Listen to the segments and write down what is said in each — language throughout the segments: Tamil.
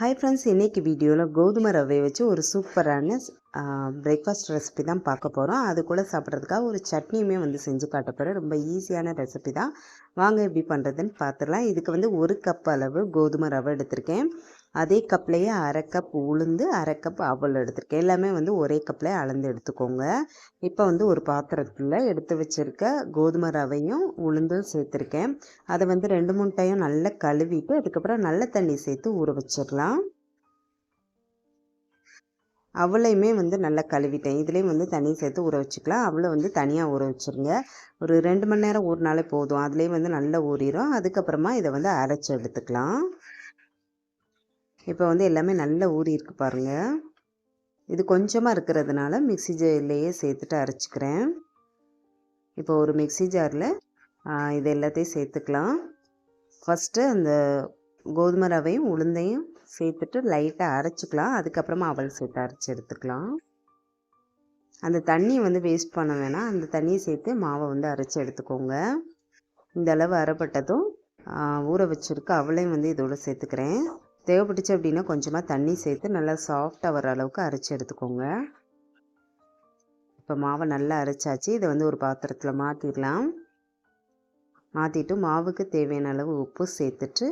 ஹாய் ஃப்ரெண்ட்ஸ், இன்றைக்கி வீடியோவில் கோதுமை ரவையை வச்சு ஒரு சூப்பரான பிரேக்ஃபாஸ்ட் ரெசிபி தான் பார்க்க போகிறோம். அது கூட சாப்பிட்றதுக்காக ஒரு சட்னியுமே செஞ்சு காட்ட போகிறேன். ரொம்ப ஈஸியான ரெசிபி தான். வாங்க எப்படி பண்ணுறதுன்னு பார்த்துடலாம். இதுக்கு 1 கப் அளவு கோதுமை ரவை எடுத்திருக்கேன். அதே கப்லேயே 1/2 கப் உளுந்து, 1/2 கப் அவல் எடுத்திருக்கேன். எல்லாமே ஒரே கப்லேயே அளந்து எடுத்துக்கோங்க. இப்போ ஒரு பாத்திரத்தில் எடுத்து வச்சுருக்க கோதுமை ரவையும் உளுந்தும் சேர்த்துருக்கேன். அதை 2-3 டைம் நல்லா கழுவிட்டு அதுக்கப்புறம் நல்ல தண்ணி சேர்த்து ஊற வச்சிடலாம். அவளையுமே நல்லா கழுவிட்டேன். இதுலேயும் தண்ணி சேர்த்து ஊற வச்சுக்கலாம். அவளை தனியாக ஊற வச்சுருங்க. ஒரு 2 மணி நேரம் ஊறினாலே போதும். அதுலேயே நல்லா ஊறிடும். அதுக்கப்புறமா இதை அரைச்சி எடுத்துக்கலாம். இப்போ எல்லாமே நல்லா ஊறி இருக்கு பாருங்கள். இது கொஞ்சமாக இருக்கிறதுனால மிக்ஸி ஜார்லேயே சேர்த்துட்டு அரைச்சிக்கிறேன். இப்போ ஒரு மிக்ஸி ஜாரில் இது எல்லாத்தையும் சேர்த்துக்கலாம். ஃபஸ்ட்டு அந்த கோதுமை ரவையும் உளுந்தையும் சேர்த்துட்டு லைட்டாக அரைச்சிக்கலாம். அதுக்கப்புறமா அவல் சேர்த்து அரைச்சி எடுத்துக்கலாம். அந்த தண்ணியை வேஸ்ட் பண்ண வேணாம். அந்த தண்ணியை சேர்த்து மாவை அரைச்சி எடுத்துக்கோங்க. இந்த அளவு அரைப்பட்டதும் ஊற வச்சுருக்க அவளையும் இதோடு சேர்த்துக்கிறேன். தேவைப்பட்டுச்சு அப்படின்னா கொஞ்சமாக தண்ணி சேர்த்து நல்லா சாஃப்டாக வர அளவுக்கு அரைச்சி எடுத்துக்கோங்க. இப்போ மாவை நல்லா அரைச்சாச்சு. இதை ஒரு பாத்திரத்தில் மாற்றிடலாம். மாற்றிட்டு மாவுக்கு தேவையான அளவு உப்பு சேர்த்துட்டு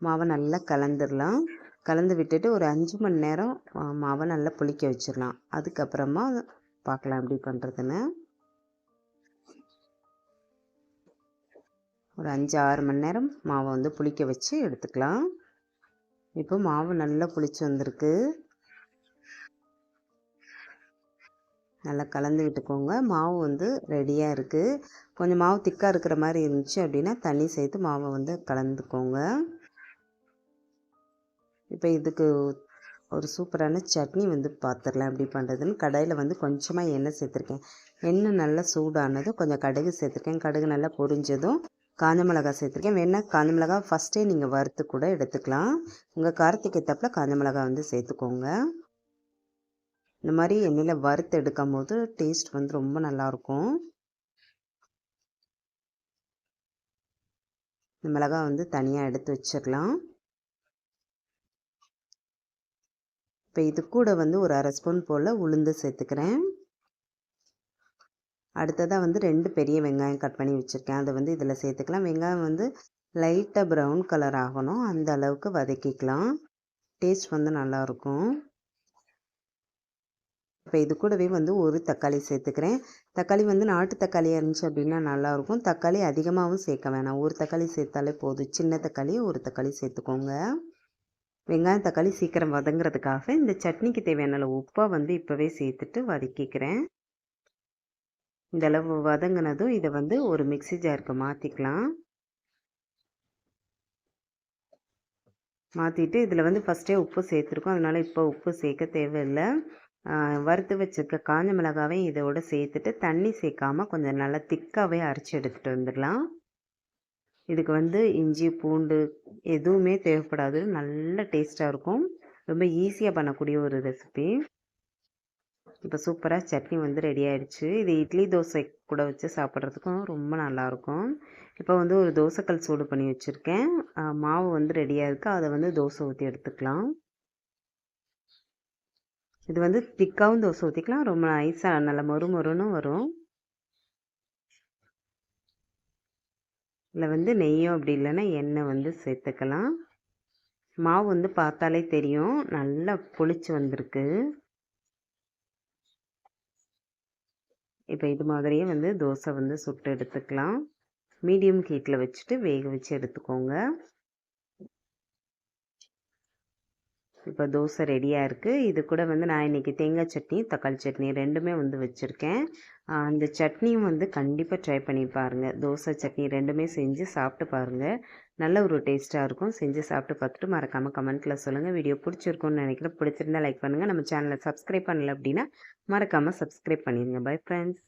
மாவை நல்லா கலந்துடலாம். கலந்து விட்டுட்டு ஒரு 5 மணி நேரம் மாவை நல்லா புளிக்க வச்சிடலாம். அதுக்கப்புறமா பார்க்கலாம் எப்படி பண்ணுறதுன்னு. ஒரு 5-6 மணி நேரம் மாவை புளிக்க வச்சு எடுத்துக்கலாம். இப்போ மாவு நல்லா புளிச்சு வந்திருக்கு. நல்லா கலந்து விட்டுக்கோங்க. மாவு ரெடியாக இருக்குது. கொஞ்சம் மாவு திக்காக இருக்கிற மாதிரி இருந்துச்சு அப்படின்னா தண்ணி சேர்த்து மாவை கலந்துக்கோங்க. இப்போ இதுக்கு ஒரு சூப்பரான சட்னி பார்த்துடலாம் எப்படி பண்ணுறதுன்னு. கடாயில் கொஞ்சமாக எண்ணெய் சேர்த்துருக்கேன். எண்ணெய் நல்லா சூடானதும் கொஞ்சம் கடுகு சேர்த்துருக்கேன். கடுகு நல்லா பொரிஞ்சதும் காஞ்ச மிளகாய் சேர்த்துருக்கேன். வேணால் காஞ்ச மிளகாய் ஃபஸ்ட்டே நீங்கள் வறுத்து கூட எடுத்துக்கலாம். உங்கள் காரத்துக்கு ஏற்றப்பல காஞ்ச மிளகாய் சேர்த்துக்கோங்க. இந்த மாதிரி எண்ணெயில் வறுத்து எடுக்கும் போது டேஸ்ட் ரொம்ப நல்லாயிருக்கும். இந்த மிளகாய் தனியாக எடுத்து வச்சிடலாம். இப்போ இது கூட ஒரு 1/2 ஸ்பூன் போல் உளுந்து சேர்த்துக்கிறேன். அடுத்ததாக 2 பெரிய வெங்காயம் கட் பண்ணி வச்சுருக்கேன். அதை இதில் சேர்த்துக்கலாம். வெங்காயம் லைட்டாக ப்ரௌன் கலர் ஆகணும். அந்த அளவுக்கு வதக்கிக்கலாம். டேஸ்ட் நல்லாயிருக்கும். இப்போ இது கூடவே ஒரு தக்காளி சேர்த்துக்கிறேன். தக்காளி நாட்டு தக்காளியாக இருந்துச்சு அப்படின்னா நல்லாயிருக்கும். தக்காளி அதிகமாகவும் சேர்க்க வேணாம். ஒரு தக்காளி சேர்த்தாலே போதும். சின்ன தக்காளி ஒரு தக்காளி சேர்த்துக்கோங்க. வெங்காயம் தக்காளி சீக்கிரம் வதங்கிறதுக்காக இந்த சட்னிக்கு தேவையான அளவு உப்பை இப்போவே சேர்த்துட்டு வதக்கிக்கிறேன். இந்த அளவு வதங்கினதும் இதை ஒரு மிக்ஸி ஜாருக்கு மாற்றிக்கலாம். மாற்றிட்டு இதில் ஃபஸ்ட்டே உப்பு சேர்த்துருக்கோம். அதனால் இப்போ உப்பு சேர்க்க தேவையில்லை. வறுத்து வச்சுருக்க காஞ்ச மிளகாவையும் இதோடு சேர்த்துட்டு தண்ணி சேர்க்காமல் கொஞ்சம் நல்லா திக்காகவே அரைச்சி எடுத்துகிட்டு வந்துடலாம். இதுக்கு இஞ்சி பூண்டு எதுவுமே தேவைப்படாது. நல்ல டேஸ்ட்டாக இருக்கும். ரொம்ப ஈஸியாக பண்ணக்கூடிய ஒரு ரெசிபி. இப்போ சூப்பராக சட்னி ரெடி ஆகிடுச்சு. இது இட்லி தோசை கூட வச்சு சாப்பிட்றதுக்கும் ரொம்ப நல்லாயிருக்கும். இப்போ ஒரு தோசைக்கல் சூடு பண்ணி வச்சுருக்கேன். மாவு ரெடியாக இருக்குது. அதை தோசை ஊற்றி எடுத்துக்கலாம். இது திக்காகவும் தோசை ஊற்றிக்கலாம். ரொம்ப நைஸாக நல்லா மொறுமொறுன்னு வரும். இதில் நெய்யோ அப்படி இல்லைன்னா எண்ணெய் சேர்த்துக்கலாம். மாவு பார்த்தாலே தெரியும் நல்லா புளிச்சு வந்திருக்கு. இப்போ இது மாதிரியே தோசை சுட்டு எடுத்துக்கலாம். மீடியம் ஹீட்டில் வச்சுட்டு வேக வச்சு எடுத்துக்கோங்க. இப்போ தோசை ரெடியாக இருக்குது. இது கூட நான் இன்றைக்கி தேங்காய் சட்னி தக்காளி சட்னி ரெண்டுமே வச்சுருக்கேன். அந்த சட்னியும் கண்டிப்பாக ட்ரை பண்ணி பாருங்கள். தோசை சட்னி ரெண்டுமே செஞ்சு சாப்பிட்டு பாருங்கள். நல்ல ஒரு டேஸ்ட்டாக இருக்கும். செஞ்சு சாப்பிட்டு பார்த்துட்டு மறக்காமல் கமெண்ட்டில் சொல்லுங்கள். வீடியோ பிடிச்சிருக்குன்னு நினைக்கிறேன். பிடிச்சிருந்தா லைக் பண்ணுங்கள். நம்ம சேனலை சப்ஸ்கிரைப் பண்ணலை அப்படின்னா மறக்காமல் சப்ஸ்கிரைப் பண்ணிடுங்க. Bye friends.